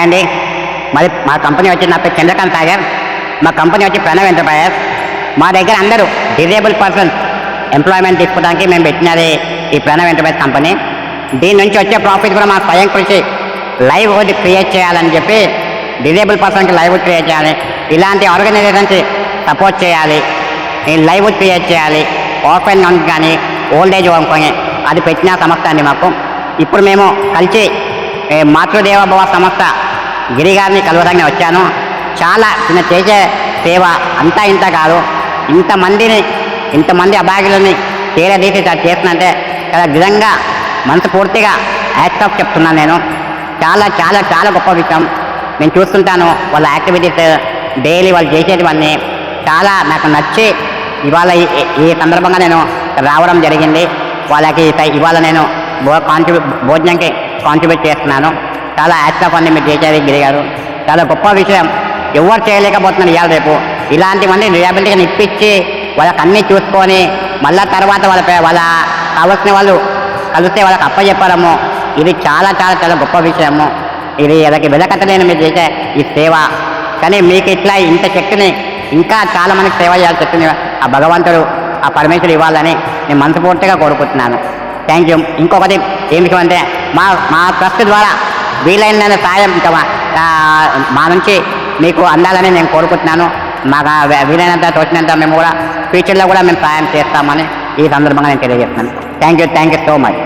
అండి. మరి మా కంపెనీ వచ్చి నా పేరు చంద్రకాంత్ సాగర్. మా కంపెనీ వచ్చి ప్రణవ్ ఎంటర్ప్రైజెస్. మా దగ్గర అందరూ డిజేబుల్ పర్సన్స్ ఎంప్లాయ్మెంట్ తీసుకోవడానికి మేము పెట్టినది ఈ ప్రణవ్ ఎంటర్ప్రైజ్ కంపెనీ. దీని నుంచి వచ్చే ప్రాఫిట్ కూడా మా స్వయం కృషి లైవ్హుడ్ క్రియేట్ చేయాలని చెప్పి డిజేబుల్ పర్సన్కి లైవ్హుడ్ క్రియేట్ చేయాలి, ఇలాంటి ఆర్గనైజేషన్కి సపోర్ట్ చేయాలి, లైవ్హుడ్ క్రియేట్ చేయాలి. ఆర్ఫన్ హోమ్ కానీ ఓల్డేజ్ హోమ్ కానీ అది పెట్టిన సంస్థ అండి మాకు. ఇప్పుడు మేము కలిసి మాతృదేవోభవ సంస్థ గిరి గారిని కలవడానికి వచ్చాను. చాలా చిన్న చేసే సేవ అంతా ఇంత కాదు, ఇంతమంది అభాగ్యులని తీరదీసి చేస్తున్నంటే చాలా నిజంగా మనస్ఫూర్తిగా హ్యాట్స్ ఆఫ్ చెప్తున్నాను నేను. చాలా చాలా చాలా గొప్ప విషయం. నేను చూస్తుంటాను వాళ్ళ యాక్టివిటీస్, డైలీ వాళ్ళు చేసేటివన్నీ చాలా నాకు నచ్చి ఇవాళ ఈ సందర్భంగా నేను రావడం జరిగింది. వాళ్ళకి ఇవాళ నేను భోజనంకి కాంట్రిబ్యూట్ చేస్తున్నాను. చాలా హ్యాట్స్ ఆఫ్ అండి మీరు చేసేది గిరి గారు. చాలా గొప్ప విషయం, ఎవరు చేయలేకపోతున్నారు ఇవాళ రేపు. ఇలాంటి మంది రిహాబిలిటీని ఇప్పించి వాళ్ళకి అన్నీ చూసుకొని మళ్ళా తర్వాత వాళ్ళ కావాల్సిన వాళ్ళు కలిస్తే వాళ్ళకి అప్పచెప్పడము, ఇది చాలా చాలా చాలా గొప్ప విషయము. ఇది ఎదకి వెదకట్టలేని మీరు చేసే ఈ సేవ. కానీ మీకు ఇట్లా ఇంత శక్తిని ఇంకా చాలా మందికి సేవ చేయాల్సి శక్తిని ఆ భగవంతుడు ఆ పరమేశ్వరుడు ఇవ్వాలని నేను మనస్ఫూర్తిగా కోరుకుంటున్నాను. Thank you. ఇంకొకటి ఏం విషయం అంటే మా ట్రస్ట్ ద్వారా వీలైన సాయం ఇంకా మా నుంచి మీకు అందాలని నేను కోరుకుంటున్నాను. మాకు వీలైనంత తోచినంత మేము కూడా ఫ్యూచర్లో కూడా మేము సాయం చేస్తామని ఈ సందర్భంగా నేను తెలియజేస్తున్నాను. Thank you so much.